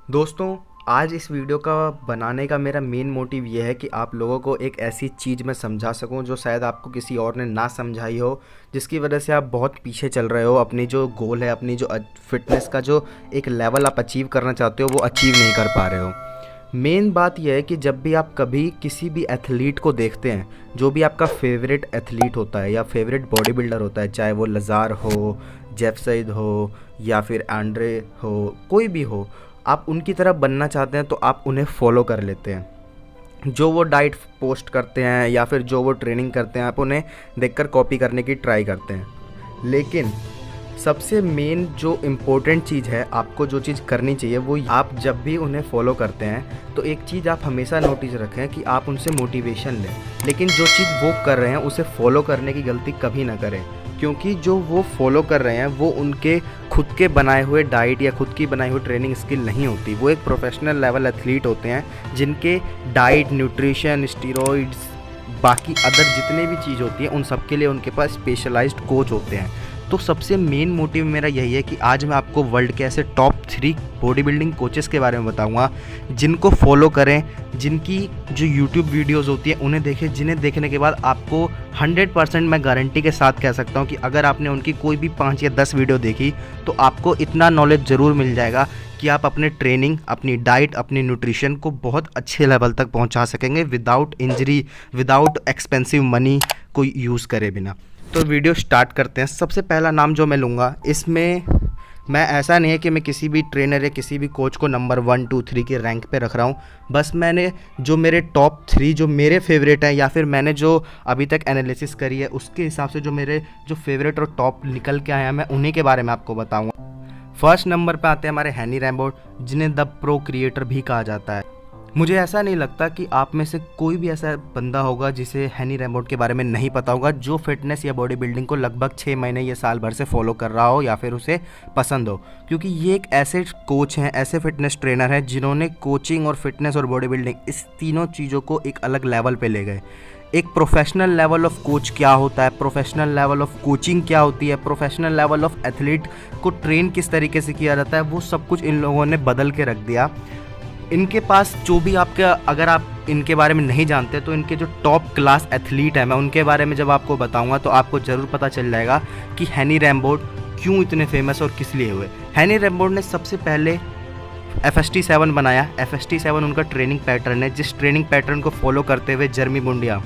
दोस्तों, आज इस वीडियो का बनाने का मेरा मेन मोटिव ये है कि आप लोगों को एक ऐसी चीज़ मैं समझा सकूं जो शायद आपको किसी और ने ना समझाई हो, जिसकी वजह से आप बहुत पीछे चल रहे हो। अपनी जो गोल है, अपनी जो फिटनेस का जो एक लेवल आप अचीव करना चाहते हो वो अचीव नहीं कर पा रहे हो। मेन बात यह है कि जब भी आप कभी किसी भी एथलीट को देखते हैं, जो भी आपका फेवरेट एथलीट होता है या फेवरेट बॉडी बिल्डर होता है, चाहे वो लज़ार हो, जेफ सईद हो या फिर एंड्रे हो, कोई भी हो, आप उनकी तरह बनना चाहते हैं तो आप उन्हें फॉलो कर लेते हैं। जो वो डाइट पोस्ट करते हैं या फिर जो वो ट्रेनिंग करते हैं, आप उन्हें देखकर कॉपी करने की ट्राई करते हैं। लेकिन सबसे मेन जो इम्पोर्टेंट चीज़ है, आपको जो चीज़ करनी चाहिए वो, आप जब भी उन्हें फॉलो करते हैं तो एक चीज़ आप हमेशा नोटिस रखें कि आप उनसे मोटिवेशन लें, लेकिन जो चीज़ वो कर रहे हैं उसे फॉलो करने की गलती कभी ना करें। क्योंकि जो वो फॉलो कर रहे हैं वो उनके खुद के बनाए हुए डाइट या खुद की बनाई हुई ट्रेनिंग स्किल नहीं होती। वो एक प्रोफेशनल लेवल एथलीट होते हैं जिनके डाइट, न्यूट्रिशन, स्टीरॉइड्स, बाकी अदर जितने भी चीज़ होती है उन सब के लिए उनके पास स्पेशलाइज्ड कोच होते हैं। तो सबसे मेन मोटिव मेरा यही है कि आज मैं आपको वर्ल्ड के ऐसे टॉप 3 बॉडी बिल्डिंग कोचेस के बारे में बताऊंगा जिनको फॉलो करें, जिनकी जो यूट्यूब वीडियोस होती है उन्हें देखें, जिन्हें देखने के बाद आपको 100% मैं गारंटी के साथ कह सकता हूं कि अगर आपने उनकी कोई भी 5 या 10 वीडियो देखी तो आपको इतना नॉलेज ज़रूर मिल जाएगा कि आप अपने ट्रेनिंग, अपनी डाइट, अपनी न्यूट्रिशन को बहुत अच्छे लेवल तक पहुँचा सकेंगे without injury, without expensive money को यूज़ करे बिना। तो वीडियो स्टार्ट करते हैं। सबसे पहला नाम जो मैं लूँगा, इसमें मैं ऐसा नहीं है कि मैं किसी भी ट्रेनर या किसी भी कोच को नंबर 1, 2, 3 के रैंक पे रख रहा हूँ। बस मैंने जो मेरे टॉप 3 जो मेरे फेवरेट हैं या फिर मैंने जो अभी तक एनालिसिस करी है उसके हिसाब से जो मेरे जो फेवरेट और टॉप निकल के आए हैं, मैं उन्हीं के बारे में आपको बताऊँगा। फर्स्ट नंबर पे आते हैं हमारे हैनी रैम्बो, जिन्हें द प्रो क्रिएटर भी कहा जाता है। मुझे ऐसा नहीं लगता कि आप में से कोई भी ऐसा बंदा होगा जिसे हैनी रैम्बो के बारे में नहीं पता होगा, जो फिटनेस या बॉडी बिल्डिंग को लगभग 6 महीने या साल भर से फॉलो कर रहा हो या फिर उसे पसंद हो। क्योंकि ये एक ऐसे कोच हैं, ऐसे फिटनेस ट्रेनर हैं जिन्होंने कोचिंग और फिटनेस और बॉडी बिल्डिंग इस तीनों चीज़ों को एक अलग लेवल पे ले गए। एक प्रोफेशनल लेवल ऑफ कोच क्या होता है, प्रोफेशनल लेवल ऑफ कोचिंग क्या होती है, प्रोफेशनल लेवल ऑफ एथलीट को ट्रेन किस तरीके से किया जाता है, वो सब कुछ इन लोगों ने बदल के रख दिया। इनके पास जो भी आपका, अगर आप इनके बारे में नहीं जानते तो इनके जो टॉप क्लास एथलीट हैं, मैं उनके बारे में जब आपको बताऊंगा तो आपको ज़रूर पता चल जाएगा कि हैनी रैम्बो क्यों इतने फेमस और किस लिए हुए। हैनी रैम्बो ने सबसे पहले FST7 बनाया। FST7 उनका ट्रेनिंग पैटर्न है, जिस ट्रेनिंग पैटर्न को फॉलो करते हुए Jeremy Buendia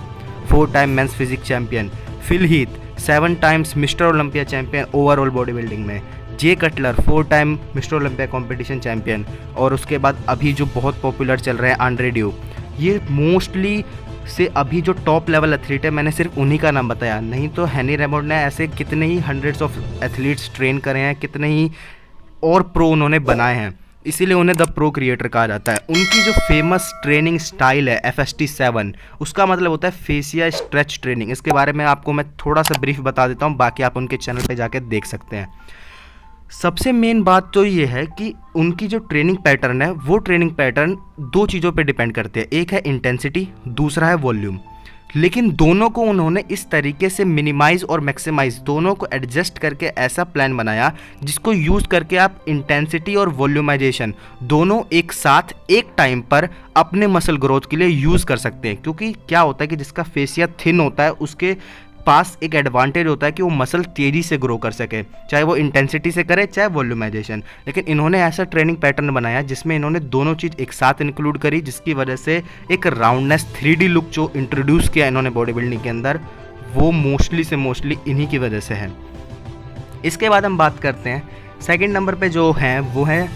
4 time men's physique champion, Phil Heath 7 times mister Olympia champion overall body building में, Jay Cutler 4 time mister Olympia competition champion, और उसके बाद अभी जो बहुत पॉपुलर चल रहे हैं एंड्रे ड्यूक, ये मोस्टली से अभी जो टॉप लेवल एथलीट है, मैंने सिर्फ उन्हीं का नाम बताया। नहीं तो हैनी रैम्बो ने ऐसे कितने ही हंड्रेड्स ऑफ एथलीट्स ट्रेन करे हैं, कितने ही और प्रो उन्होंने बनाए हैं, इसीलिए उन्हें द प्रो क्रिएटर कहा जाता है। उनकी जो फेमस ट्रेनिंग स्टाइल है FST7, उसका मतलब होता है फेसिया स्ट्रेच ट्रेनिंग। इसके बारे में आपको मैं थोड़ा सा ब्रीफ बता देता हूँ, बाकी आप उनके चैनल पे जाके देख सकते हैं। सबसे मेन बात तो ये है कि उनकी जो ट्रेनिंग पैटर्न है, वो ट्रेनिंग पैटर्न 2 चीज़ों पे डिपेंड करते हैं। एक है इंटेंसिटी, दूसरा है वॉल्यूम। लेकिन दोनों को उन्होंने इस तरीके से मिनिमाइज़ और मैक्सिमाइज़ दोनों को एडजस्ट करके ऐसा प्लान बनाया जिसको यूज़ करके आप इंटेंसिटी और वॉल्यूमाइजेशन दोनों एक साथ एक टाइम पर अपने मसल ग्रोथ के लिए यूज़ कर सकते हैं। क्योंकि क्या होता है कि जिसका फेसिया थिन होता है उसके पास एक एडवांटेज होता है कि वो मसल तेज़ी से ग्रो कर सके, चाहे वो इंटेंसिटी से करे चाहे वॉल्यूमाइजेशन। लेकिन इन्होंने ऐसा ट्रेनिंग पैटर्न बनाया जिसमें इन्होंने दोनों चीज़ एक साथ इंक्लूड करी, जिसकी वजह से एक राउंडनेस 3D लुक जो इंट्रोड्यूस किया इन्होंने बॉडी बिल्डिंग के अंदर, वो मोस्टली इन्हीं की वजह से है। इसके बाद हम बात करते हैं सेकेंड नंबर पर जो हैं, वो है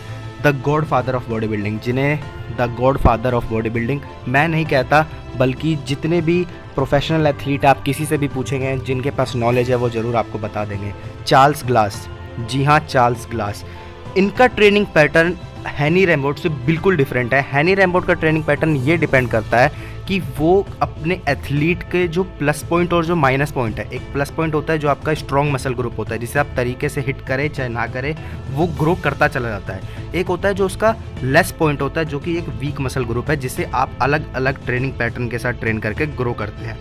the godfather of body building, जिन्हें the godfather of body building मैं नहीं कहता, बल्कि जितने भी प्रोफेशनल एथलीट आप किसी से भी पूछेंगे जिनके पास नॉलेज है वो ज़रूर आपको बता देंगे, चार्ल्स ग्लास। जी हाँ, चार्ल्स ग्लास। इनका ट्रेनिंग पैटर्न हैनी रैम्बो से बिल्कुल डिफरेंट है। हैनी रैम्बो का ट्रेनिंग पैटर्न ये डिपेंड करता है कि वो अपने एथलीट के जो प्लस पॉइंट और जो माइनस पॉइंट है, एक प्लस पॉइंट होता है जो आपका स्ट्रॉन्ग मसल ग्रुप होता है, जिसे आप तरीके से हिट करें चाहे ना करें वो ग्रो करता चला जाता है। एक होता है जो उसका लेस पॉइंट होता है, जो कि एक वीक मसल ग्रुप है, जिसे आप अलग अलग ट्रेनिंग पैटर्न के साथ ट्रेन करके ग्रो करते हैं।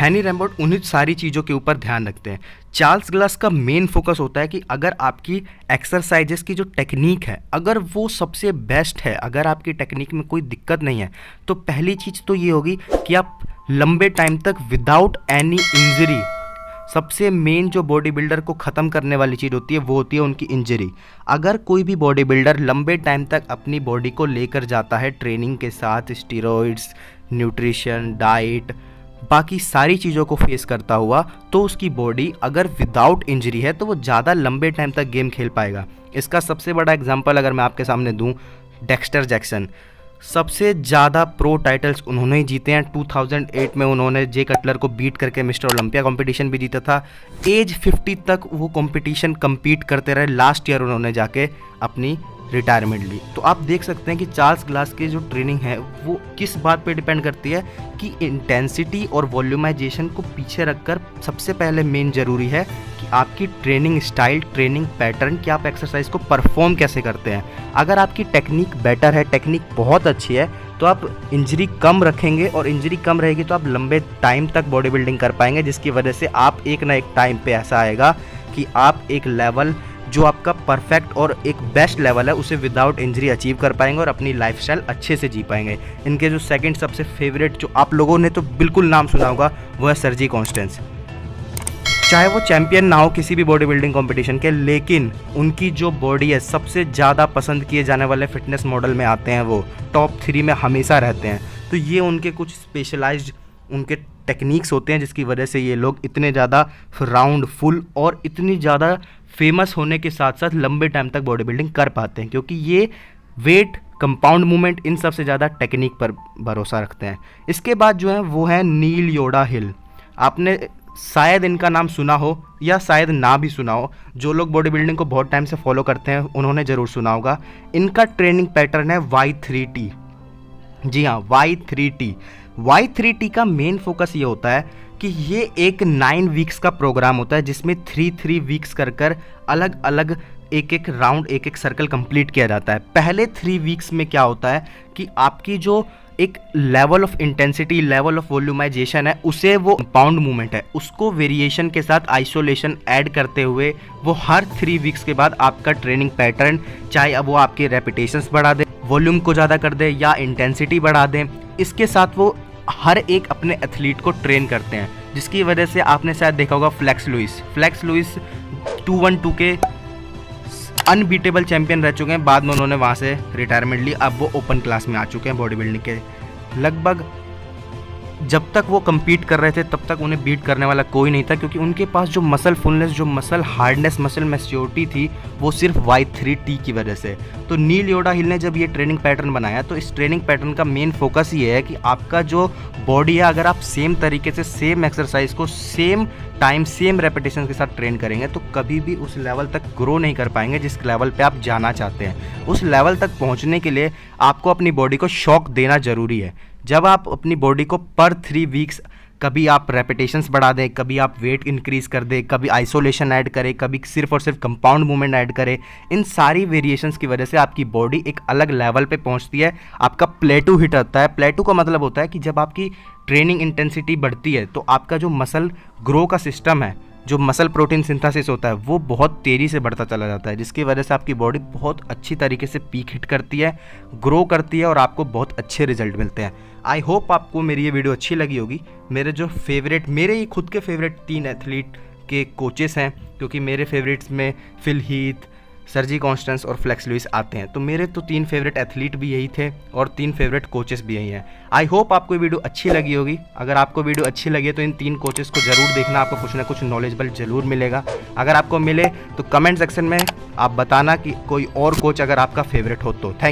हैनी रैम्बर्ट उन्हीं सारी चीज़ों के ऊपर ध्यान रखते हैं। चार्ल्स ग्लास का मेन फोकस होता है कि अगर आपकी एक्सरसाइजेस की जो टेक्निक है अगर वो सबसे बेस्ट है, अगर आपकी टेक्निक में कोई दिक्कत नहीं है, तो पहली चीज़ तो ये होगी कि आप लंबे टाइम तक विदाउट एनी इंजरी, सबसे मेन जो बॉडी बिल्डर को ख़त्म करने वाली चीज़ होती है वो होती है उनकी इंजरी। अगर कोई भी बॉडी बिल्डर लंबे टाइम तक अपनी बॉडी को लेकर जाता है ट्रेनिंग के साथ, स्टीरॉइड्स, न्यूट्रिशन, डाइट, बाकी सारी चीज़ों को फेस करता हुआ, तो उसकी बॉडी अगर विदाउट इंजरी है तो वो ज़्यादा लंबे टाइम तक गेम खेल पाएगा। इसका सबसे बड़ा एग्जांपल अगर मैं आपके सामने दूं, डेक्स्टर जैक्सन। सबसे ज़्यादा प्रो टाइटल्स उन्होंने ही जीते हैं। 2008 में उन्होंने जे कटलर को बीट करके मिस्टर ओलंपिया कंपटीशन भी जीता था। एज 50 तक वो कंपटीशन compete करते रहे। लास्ट ईयर उन्होंने जाके अपनी रिटायरमेंट ली। तो आप देख सकते हैं कि चार्ल्स ग्लास की जो ट्रेनिंग है वो किस बात पे डिपेंड करती है कि इंटेंसिटी और वॉल्यूमाइजेशन को पीछे रखकर सबसे पहले मेन ज़रूरी है कि आपकी ट्रेनिंग स्टाइल, ट्रेनिंग पैटर्न, कि आप एक्सरसाइज को परफॉर्म कैसे करते हैं। अगर आपकी टेक्निक बेटर है, टेक्निक बहुत अच्छी है, तो आप इंजरी कम रखेंगे, और इंजरी कम रहेगी तो आप लंबे टाइम तक बॉडी बिल्डिंग कर पाएंगे, जिसकी वजह से आप एक ना एक टाइम पे ऐसा आएगा कि आप एक लेवल जो आपका परफेक्ट और एक बेस्ट लेवल है उसे विदाउट इंजरी अचीव कर पाएंगे और अपनी लाइफस्टाइल अच्छे से जी पाएंगे। इनके जो सेकंड सबसे फेवरेट, जो आप लोगों ने तो बिल्कुल नाम सुना होगा, वो है सर्जी कॉन्स्टेंस। चाहे वो चैंपियन ना हो किसी भी बॉडी बिल्डिंग कॉम्पिटिशन के, लेकिन उनकी जो बॉडी है सबसे ज़्यादा पसंद किए जाने वाले फिटनेस मॉडल में आते हैं, वो टॉप 3 में हमेशा रहते हैं। तो ये उनके कुछ स्पेशलाइज्ड उनके टेक्निक्स होते हैं जिसकी वजह से ये लोग इतने ज़्यादा राउंड, फुल और इतनी ज़्यादा फेमस होने के साथ साथ लंबे टाइम तक बॉडी बिल्डिंग कर पाते हैं, क्योंकि ये वेट, कंपाउंड मूवमेंट, इन सब से ज़्यादा टेक्निक पर भरोसा रखते हैं। इसके बाद जो है वो है नील योड़ा हिल। आपने शायद इनका नाम सुना हो या शायद ना भी सुना हो। जो लोग बॉडी बिल्डिंग को बहुत टाइम से फॉलो करते हैं उन्होंने ज़रूर सुना होगा। इनका ट्रेनिंग पैटर्न है Y3T। जी हाँ, Y3T। Y3T का मेन फोकस ये होता है कि ये एक 9 वीक्स का प्रोग्राम होता है जिसमें 3 वीक्स कर अलग अलग एक राउंड, एक सर्कल कंप्लीट किया जाता है। पहले 3 वीक्स में क्या होता है कि आपकी जो एक level of intensity, level of volumization है, उसे वो कंपाउंड मूवमेंट है, उसको वेरिएशन के साथ आइसोलेशन ऐड करते हुए वो हर 3 वीक्स के बाद आपका ट्रेनिंग पैटर्न, चाहे अब वो आपके रेपिटेशंस बढ़ा दे, वॉल्यूम को ज़्यादा कर दे या इंटेंसिटी बढ़ा दें, इसके साथ वो हर एक अपने एथलीट को ट्रेन करते हैं। जिसकी वजह से आपने शायद देखा होगा फ्लेक्स लुइस 212 के अनबीटेबल चैंपियन रह चुके हैं। बाद में उन्होंने वहाँ से रिटायरमेंट ली, अब वो ओपन क्लास में आ चुके हैं बॉडी बिल्डिंग के। लगभग जब तक वो compete कर रहे थे तब तक उन्हें बीट करने वाला कोई नहीं था, क्योंकि उनके पास जो मसल फुलनेस, जो मसल हार्डनेस, मसल मैच्योरिटी थी, वो सिर्फ Y3T की वजह से। तो नील योड़ा हिल ने जब ये ट्रेनिंग पैटर्न बनाया तो इस ट्रेनिंग पैटर्न का मेन फोकस ये है कि आपका जो बॉडी है, अगर आप सेम तरीके से सेम एक्सरसाइज को सेम टाइम, सेम रेपिटेशन के साथ ट्रेन करेंगे तो कभी भी उस लेवल तक ग्रो नहीं कर पाएंगे जिस लेवल पे आप जाना चाहते हैं। उस लेवल तक पहुंचने के लिए आपको अपनी बॉडी को शॉक देना ज़रूरी है। जब आप अपनी बॉडी को पर 3 वीक्स, कभी आप रेपिटेशंस बढ़ा दें, कभी आप वेट इंक्रीज़ कर दें, कभी आइसोलेशन ऐड करें, कभी सिर्फ और सिर्फ कंपाउंड मूवमेंट ऐड करें, इन सारी वेरिएशंस की वजह से आपकी बॉडी एक अलग लेवल पे पहुंचती है। आपका प्लेटू हिट आता है। प्लेटू का मतलब होता है कि जब आपकी ट्रेनिंग इंटेंसिटी बढ़ती है तो आपका जो मसल ग्रो का सिस्टम है, जो मसल प्रोटीन सिंथेसिस होता है, वो बहुत तेज़ी से बढ़ता चला जाता है, जिसकी वजह से आपकी बॉडी बहुत अच्छी तरीके से पीक हिट करती है, ग्रो करती है और आपको बहुत अच्छे रिजल्ट मिलते हैं। आई होप आपको मेरी ये वीडियो अच्छी लगी होगी। मेरे ही खुद के फेवरेट 3 एथलीट के कोचेस हैं, क्योंकि मेरे फेवरेट्स में फिल हीथ, सर्जी कॉन्स्टेंस और फ्लेक्स लुइस आते हैं। तो मेरे तो 3 फेवरेट एथलीट भी यही थे और 3 फेवरेट कोचेस भी यही हैं। आई होप आपको ये वीडियो अच्छी लगी होगी। अगर आपको वीडियो अच्छी लगी तो इन 3 कोचेस को ज़रूर देखना, आपको कुछ ना कुछ नॉलेजेबल ज़रूर मिलेगा। अगर आपको मिले तो कमेंट सेक्शन में आप बताना कि कोई और कोच अगर आपका फेवरेट हो तो। थैंक